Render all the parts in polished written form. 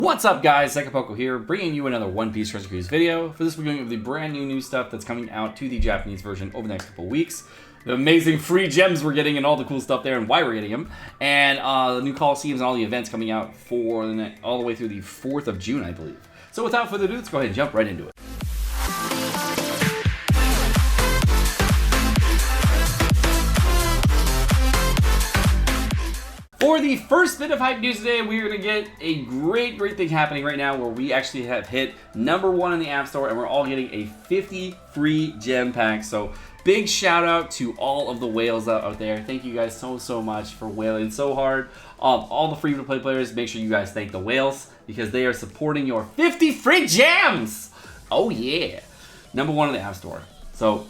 What's up guys, Sekapoko here, bringing you another One Piece Treasure Cruise video. For this we're going over the brand new stuff that's coming out to the Japanese version over the next couple weeks. The amazing free gems we're getting and all the cool stuff there and why we're getting them. And the new Colosseums and all the events coming out for all the way through the 4th of June, I believe. So without further ado, let's go ahead and jump right into it. For the first bit of hype news today, we're going to get a great thing happening right now where we actually have hit #1 in the App Store and we're all getting a 50 free gem pack. So big shout out to all of the whales out there. Thank you guys so much for whaling so hard. All the free to play players, make sure you guys thank the whales because they are supporting your 50 free gems. Oh yeah. #1 in the App Store. So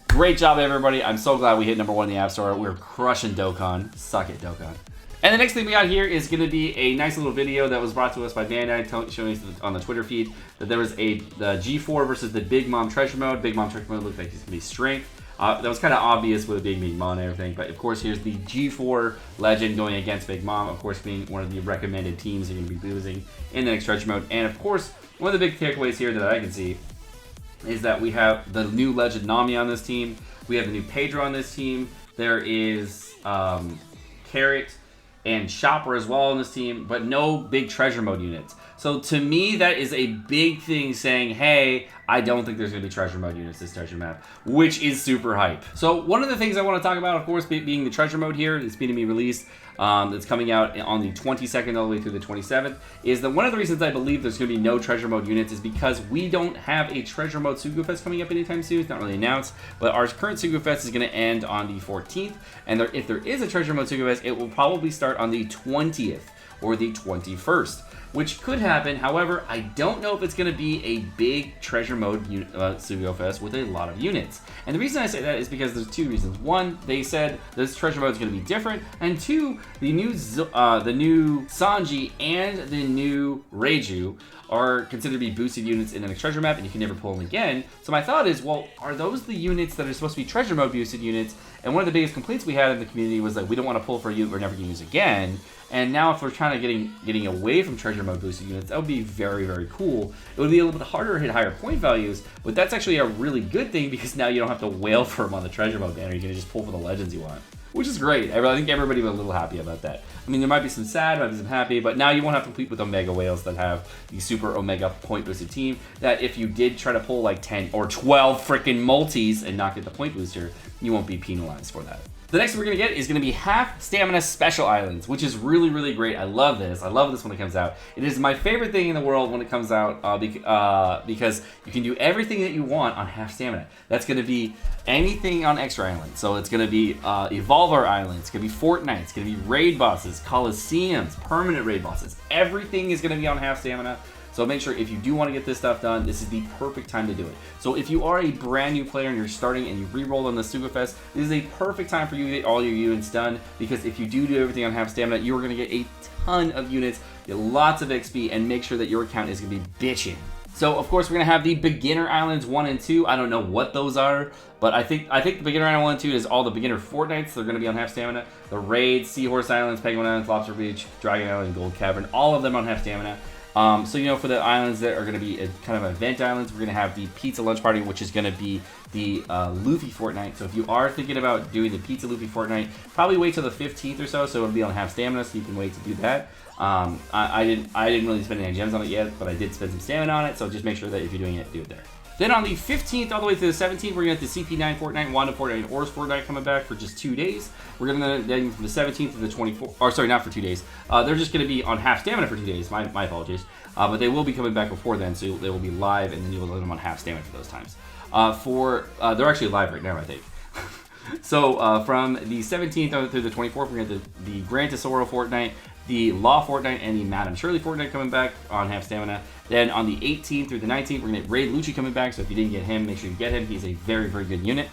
great job everybody. I'm so glad we hit #1 in the App Store. We're crushing Dokkan. Suck it, Dokkan. And the next thing we got here is going to be a nice little video that was brought to us by Bandai, showing us on the Twitter feed that there was the G4 versus the Big Mom Treasure Mode. Big Mom Treasure Mode looked like it's going to be strength. That was kind of obvious with Big Mom and everything, but of course here's the G4 Legend going against Big Mom, of course being one of the recommended teams you're going to be losing in the next Treasure Mode. And of course, one of the big takeaways here that I can see is that we have the new Legend Nami on this team. We have the new Pedro on this team. There is Carrot and Chopper as well on this team, but no big treasure mode units. So to me, that is a big thing saying, hey, I don't think there's going to be treasure mode units this treasure map, which is super hype. So one of the things I want to talk about, of course, being the treasure mode here, it's being released. It's coming out on the 22nd all the way through the 27th, is that one of the reasons I believe there's going to be no treasure mode units is because we don't have a treasure mode Sugo Fest coming up anytime soon. It's not really announced, but our current Sugo Fest is going to end on the 14th, and if there is a treasure mode Sugo Fest, it will probably start on the 20th or the 21st. Which could happen. However, I don't know if it's going to be a big treasure mode Sugo Fest with a lot of units. And the reason I say that is because there's two reasons. One, they said this treasure mode is going to be different, and two, the new Sanji and the new Reiju are considered to be boosted units in the next treasure map, and you can never pull them again. So my thought is, well, are those the units that are supposed to be treasure mode boosted units? And one of the biggest complaints we had in the community was that we don't want to pull for a unit we're never going to use again. And now if we're trying to getting away from treasure mode boosted units, that would be very cool. It would be a little bit harder to hit higher point values, but that's actually a really good thing because now you don't have to wail for them on the treasure mode banner. You can just pull for the legends you want, which is great. I think everybody was a little happy about that. I mean, there might be some sad, might be some happy, but now you won't have to compete with Omega Whales that have the super Omega point boosted team, that if you did try to pull like 10 or 12 freaking multis and not get the point booster, you won't be penalized for that. The next one we're going to get is going to be half stamina special islands, which is really great. I love this. I love this when it comes out. It is my favorite thing in the world when it comes out because you can do everything that you want on half stamina. That's going to be anything on extra island. So it's going to be Evolver Island. It's going to be Fortnight. It's going to be raid bosses, Colosseums, permanent raid bosses. Everything is going to be on half stamina. So make sure if you do want to get this stuff done, this is the perfect time to do it. So if you are a brand new player and you're starting and you re-roll on the Sugo Fest, this is a perfect time for you to get all your units done, because if you do everything on half stamina, you are going to get a ton of units, get lots of XP, and make sure that your account is going to be bitching. So of course we're going to have the beginner islands 1 and 2. I don't know what those are, but I think the beginner island 1 and 2 is all the beginner Fortnights. They're going to be on half stamina. The raids, Seahorse Islands, Penguin Islands, Lobster Beach, Dragon Island, Gold Cavern, all of them on half stamina. So, you know, for the islands that are going to be kind of event islands, we're going to have the Pizza Lunch Party, which is going to be the Luffy Fortnight. So if you are thinking about doing the Pizza Luffy Fortnight, probably wait till the 15th or so it'll be on half stamina, so you can wait to do that. I didn't really spend any gems on it yet, but I did spend some stamina on it, so just make sure that if you're doing it, do it there. Then on the 15th all the way to the 17th, we're going to have the CP9 Fortnite, Wanda Fortnite, and Oars Fortnite coming back for just 2 days. We're going to then from the 17th to the 24th, or sorry, not for 2 days. They're just going to be on half stamina for 2 days. My apologies. But they will be coming back before then, so they will be live, and then you will let them on half stamina for those times. They're actually live right now, I think. So from the 17th through the 24th, we're going to have the Grand Tesoro Fortnite, the Law Fortnite, and the Madame Shirley Fortnite coming back on half stamina. Then on the 18th through the 19th, we're going to get Raid Lucci coming back, so if you didn't get him, make sure you get him. He's a very good unit.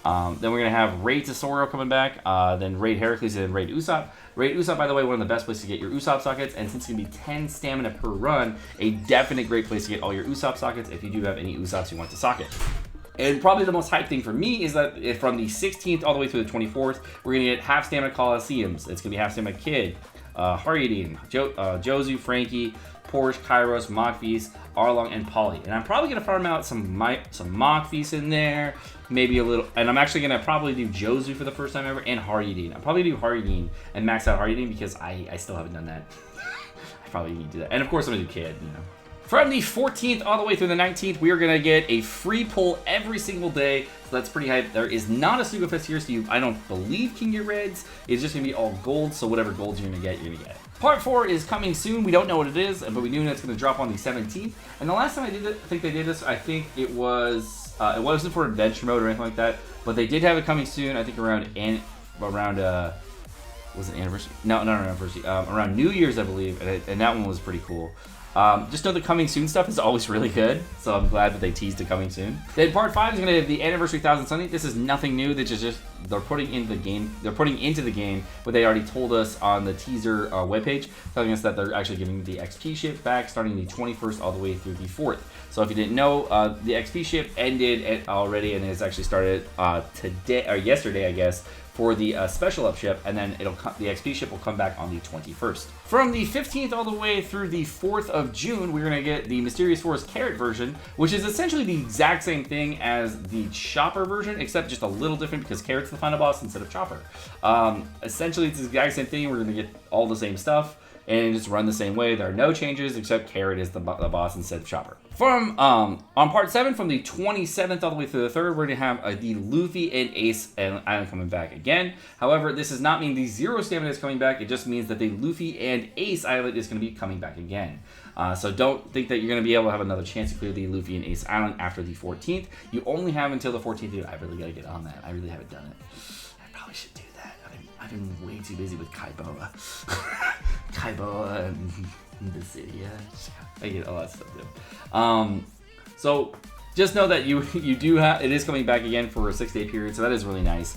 Then we're going to have Raid Tesoro coming back, then Raid Heracles, and then Raid Usopp. Raid Usopp, by the way, one of the best places to get your Usopp sockets, and since it's going to be 10 stamina per run, a definite great place to get all your Usopp sockets if you do have any Usopps you want to socket. And probably the most hype thing for me is that from the 16th all the way through the 24th, we're going to get half stamina Colosseums. It's going to be half stamina Kid, Haryuin, Jozu, Frankie, Porsche, Kairos, Machvis, Arlong, and Polly. And I'm probably going to farm out some Machvis in there, maybe a little, and I'm actually going to probably do Jozu for the first time ever, and Haryuin. I'll probably do Haryuin and max out Haryuin because I still haven't done that. I probably need to do that. And of course I'm going to do Kid, you know. From the 14th all the way through the 19th, we are going to get a free pull every single day. So that's pretty hype. There is not a Sugo Fest here, so I don't believe can get reds. It's just going to be all gold, so whatever golds you're going to get, you're going to get. Part 4 is coming soon. We don't know what it is, but we do know it's going to drop on the 17th. And the last time I think they did this, I think it wasn't for adventure mode or anything like that, but they did have it coming soon. I think around was it anniversary? No, not anniversary. Around New Year's, I believe, and that one was pretty cool. Just know the coming soon stuff is always really good, so I'm glad that they teased the coming soon. Then part 5 is going to have the Anniversary 1000 Sunday. This is nothing new. This is just they're putting into the game. They're putting into the game what they already told us on the teaser webpage, telling us that they're actually giving the XP ship back starting the 21st all the way through the 4th. So if you didn't know, the XP ship ended already and has actually started today or yesterday, I guess, for the special up ship, and then the XP ship will come back on the 21st. From the 15th all the way through the 4th of June, we're going to get the Mysterious Forest Carrot version, which is essentially the exact same thing as the Chopper version, except just a little different because Carrot's the final boss instead of Chopper. Essentially, it's the exact same thing. We're going to get all the same stuff and just run the same way. There are no changes except Carrot is the boss instead of Chopper. From on part 7, from the 27th all the way through the 3rd, we're going to have the Luffy and Ace Island coming back again. However, this does not mean the Zero Stamina is coming back. It just means that the Luffy and Ace Island is going to be coming back again. So don't think that you're going to be able to have another chance to clear the Luffy and Ace Island after the 14th. You only have until the 14th. Dude, I really got to get on that. I really haven't done it. I probably should do that. I've been way too busy with Kaiboa. Kaiboa and the city. I get a lot of stuff too. So just know that you do have, it is coming back again for a 6-day period, so that is really nice.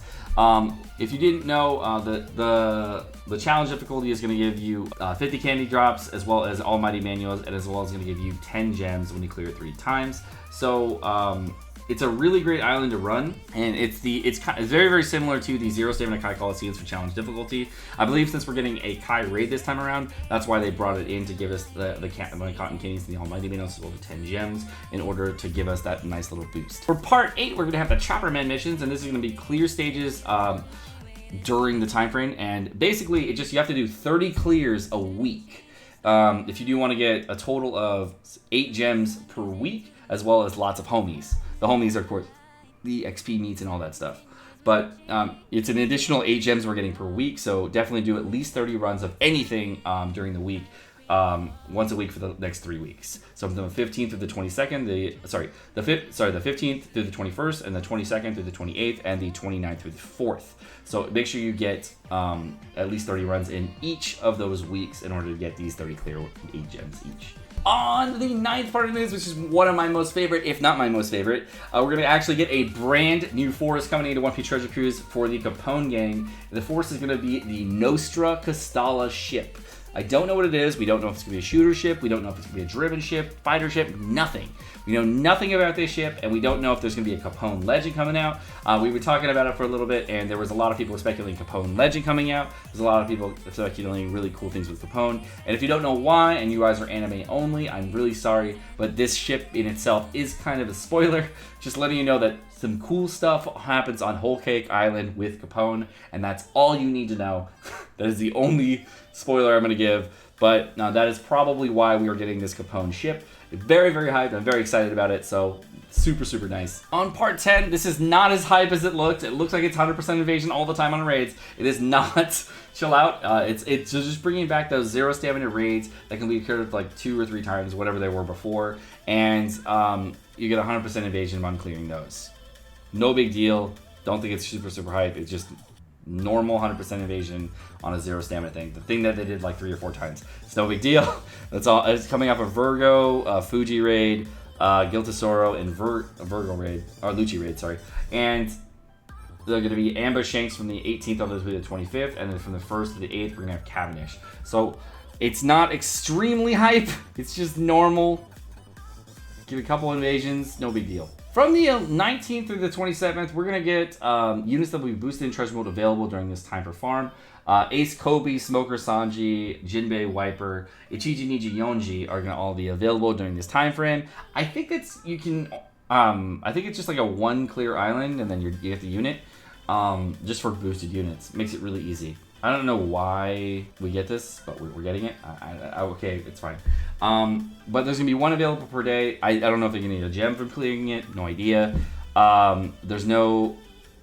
If you didn't know, the challenge difficulty is going to give you 50 candy drops, as well as almighty manuals, and as well as going to give you 10 gems when you clear it 3 times. So it's a really great island to run, and it's very, very similar to the Zero Stamina Kai Colosseums for challenge difficulty. I believe since we're getting a Kai raid this time around, that's why they brought it in to give us the cotton candies and the almighty manuals, as well as 10 gems, in order to give us that nice little boost. For part 8, we're going to have the Chopperman missions, and this is going to be clear stages during the time frame, and basically you have to do 30 clears a week. If you do want to get a total of 8 gems per week, as well as lots of homies. The homies are, of course, the XP meats and all that stuff. But it's an additional 8 gems we're getting per week, so definitely do at least 30 runs of anything during the week, once a week for the next 3 weeks. So from the 15th through the 22nd, the 15th through the 21st, and the 22nd through the 28th, and the 29th through the 4th. So make sure you get at least 30 runs in each of those weeks in order to get these 30 clear 8 gems each. On the 9th part of this, which is one of my most favorite, if not my most favorite, we're going to actually get a brand new force coming into One Piece Treasure Cruise for the Capone gang. The force is going to be the Nostra Castalla ship. I don't know what it is. We don't know if it's going to be a shooter ship. We don't know if it's going to be a driven ship, fighter ship, nothing. We know nothing about this ship, and we don't know if there's going to be a Capone Legend coming out. We were talking about it for a little bit, and there was a lot of people speculating Capone Legend coming out. There's a lot of people speculating really cool things with Capone. And if you don't know why, and you guys are anime only, I'm really sorry, but this ship in itself is kind of a spoiler. Just letting you know that some cool stuff happens on Whole Cake Island with Capone, and that's all you need to know. That is the only spoiler I'm going to give, but that is probably why we are getting this Capone ship. Very, very hyped. I'm very excited about it, so super, super nice. On part 10, this is not as hype as it looked. It looks like it's 100% invasion all the time on raids. It is not. Chill out. It's just bringing back those 0 stamina raids that can be occurred like 2 or 3 times, whatever they were before, and you get 100% invasion on clearing those. No big deal. Don't think it's super, super hype. It's just normal 100% invasion on a 0 stamina thing. The thing that they did like 3 or 4 times. It's no big deal. That's all. It's coming off of Virgo, Fuji raid, Giltasoro, and Virgo raid, or Lucci raid, sorry. And they're going to be Ambush Shanks from the 18th all the way to the 25th, and then from the 1st to the 8th, we're going to have Cavendish. So it's not extremely hype. It's just normal. Give a couple invasions, no big deal. From the 19th through the 27th, we're going to get units that will be boosted in treasure mode available during this time for farm. Ace Kobe, Smoker Sanji, Jinbei Wiper, Ichiji Niji Yonji are going to all be available during this time frame. I think it's I think it's just like a one clear island, and then you get the unit just for boosted units. Makes it really easy. I don't know why we get this, but we're getting it. Okay, it's fine. But there's going to be one available per day. I don't know if they're going to need a gem for clearing it. No idea.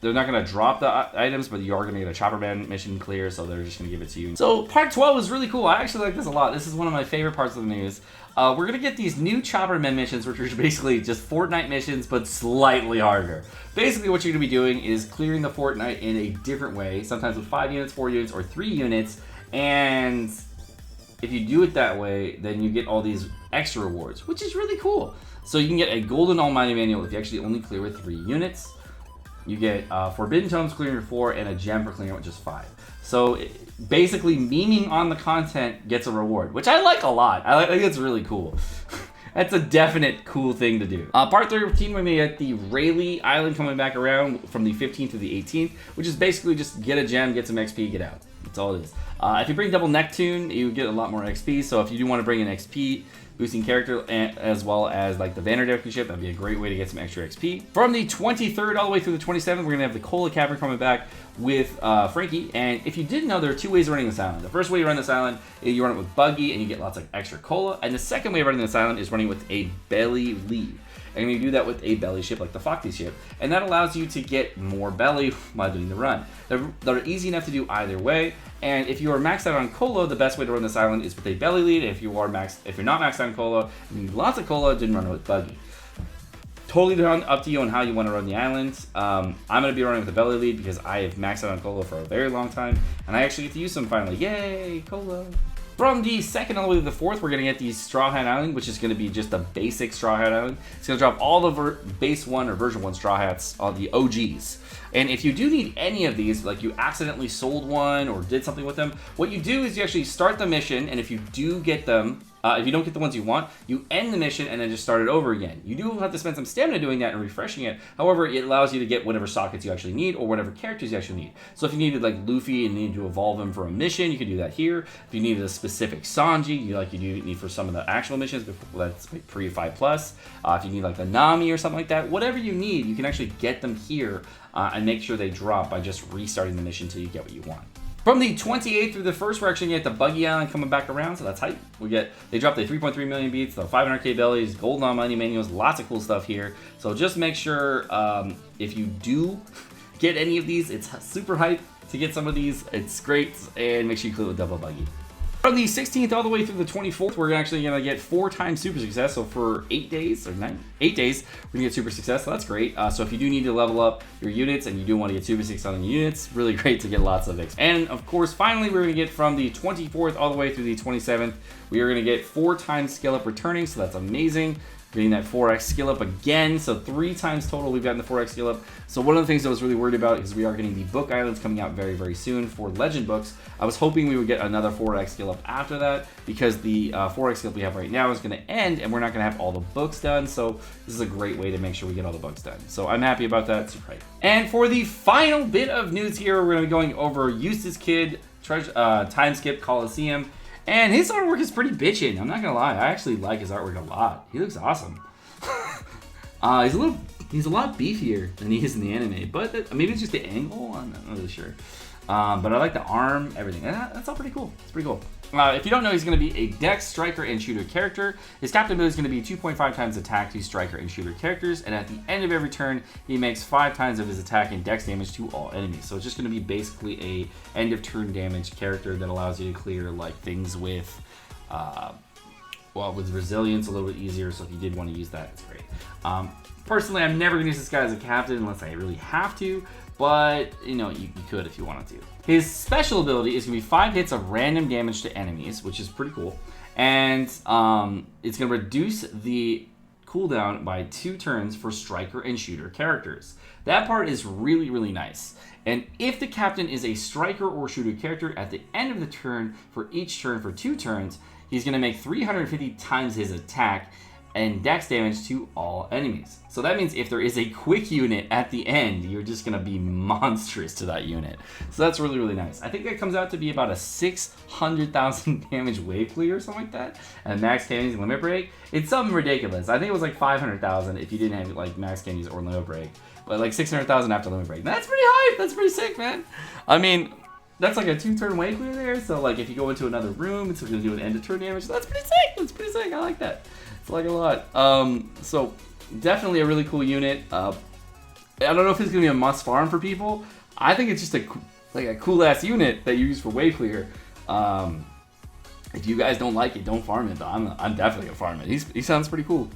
They're not going to drop the items, but you are going to get a Chopperman mission clear, so they're just going to give it to you. So part 12 is really cool. I actually like this a lot. This is one of my favorite parts of the news. We're going to get these new Chopperman missions, which are basically just Fortnite missions, but slightly harder. Basically, what you're going to be doing is clearing the Fortnite in a different way, sometimes with 5 units, 4 units, or 3 units, and if you do it that way, then you get all these extra rewards, which is really cool. So you can get a Golden Almighty Manual if you actually only clear with 3 units. You get Forbidden Tomes clearing with 4 and a gem for clearing with just 5. So basically, memeing on the content gets a reward, which I like a lot. I think it's really cool. That's a definite cool thing to do. Part 13, we're going to get the Rayeligh Island coming back around from the 15th to the 18th, which is basically just get a gem, get some XP, get out. That's all it is. If you bring double Neptune, you get a lot more XP. So if you do want to bring an XP boosting character as well as like the Vanderdeck ship, that'd be a great way to get some extra XP. From the 23rd all the way through the 27th, we're gonna have the Colo Cavern coming back with Frankie. And if you didn't know, there are 2 ways of running this island. The first way you run this island is you run it with Buggy and you get lots of extra cola. And the second way of running this island is running with a belly lead. And you do that with a belly ship like the Foxy ship. And that allows you to get more belly while doing the run. They're easy enough to do either way. And if you are maxed out on Colo, the best way to run this island is with a belly lead. If you're not maxed out on Colo and you need lots of Colo, then run with Buggy. Totally up to you on how you want to run the island. I'm going to be running with a belly lead because I have maxed out on Colo for a very long time. And I actually get to use them finally. Yay, Colo. From the 2nd all the way to the 4th, we're going to get the Strawhat Island, which is going to be just a basic Strawhat Island. It's going to drop all the base 1 or version 1 Straw Hats, the OGs. And if you do need any of these, like you accidentally sold one or did something with them, what you do is you actually start the mission, and if you do get them, if you don't get the ones you want, you end the mission and then just start it over again. You do have to spend some stamina doing that and refreshing it. However, it allows you to get whatever sockets you actually need or whatever characters you actually need. So if you needed like Luffy and needed to evolve him for a mission, you can do that here. If you needed a specific Sanji, you do need for some of the actual missions, that's like pre 5+. If you need like the Nami or something like that, whatever you need, you can actually get them here and make sure they drop by just restarting the mission until you get what you want. From the 28th through the 1st, we're actually going to get the Buggy Island coming back around, so that's hype. They dropped the 3.3 million beats, the 500k bellies, golden almighty manuals, lots of cool stuff here. So just make sure if you do get any of these, it's super hype to get some of these. It's great, and make sure you clear with double Buggy. From the 16th all the way through the 24th, we're actually going to get 4 times super success. So for 8 days, or 8 days, we're going to get super success. So that's great. So if you do need to level up your units and you do want to get super success on your units, really great to get lots of XP. And of course, finally, we're going to get from the 24th all the way through the 27th, we are going to get 4 times skill up returning. So that's amazing. Getting that 4x skill up again, so 3 times total we've gotten the 4x skill up. So one of the things I was really worried about is we are getting the book islands coming out very, very soon for legend books. I was hoping we would get another 4x skill up after that because the 4x skill up we have right now is going to end and we're not going to have all the books done. So this is a great way to make sure we get all the books done. So I'm happy about that. Super hype. And for the final bit of news here, we're going to be going over Eustace Kid, Time Skip Colosseum. And his artwork is pretty bitchin', I'm not gonna lie. I actually like his artwork a lot. He looks awesome. He's a lot beefier than he is in the anime, but maybe it's just the angle. I'm not really sure. But I like the arm, everything. That's all pretty cool. It's pretty cool. If you don't know, he's going to be a Dex, Striker, and Shooter character. His captain ability is going to be 2.5 times attack to Striker and Shooter characters, and at the end of every turn, he makes 5 times of his attack and Dex damage to all enemies. So it's just going to be basically a end of turn damage character that allows you to clear like things with, with resilience a little bit easier. So if you did want to use that, it's great. Personally, I'm never going to use this guy as a captain unless I really have to. But, you could if you wanted to. His special ability is going to be 5 hits of random damage to enemies, which is pretty cool. And it's going to reduce the cooldown by 2 turns for Striker and Shooter characters. That part is really, really nice. And if the captain is a Striker or Shooter character, at the end of the turn, for each turn for 2 turns, he's going to make 350 times his attack and dex damage to all enemies. So that means if there is a quick unit at the end, you're just gonna be monstrous to that unit. So that's really, really nice. I think that comes out to be about a 600,000 damage wave clear or something like that. And max candies limit break. It's something ridiculous. I think it was like 500,000 if you didn't have like max candies or limit break. But like 600,000 after limit break. That's pretty high. That's pretty sick, man. I mean, that's like a 2-turn wave clear there. So like if you go into another room, it's gonna do an end of turn damage. So that's pretty sick. That's pretty sick. I like that. It's like a lot. So definitely a really cool unit. I don't know if it's gonna be a must farm for people. I think it's just a cool ass unit that you use for wave clear. If you guys don't like it, don't farm it. But I'm definitely gonna farm it. He sounds pretty cool.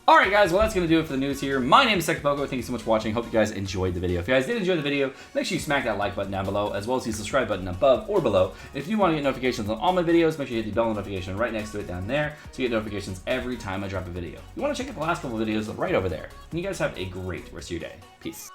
Alright guys, well that's going to do it for the news here. My name is Sekapoko. Thank you so much for watching. Hope you guys enjoyed the video. If you guys did enjoy the video, make sure you smack that like button down below, as well as the subscribe button above or below. If you want to get notifications on all my videos, make sure you hit the bell notification right next to it down there, so you get notifications every time I drop a video. You want to check out the last couple of videos right over there. And you guys have a great rest of your day. Peace.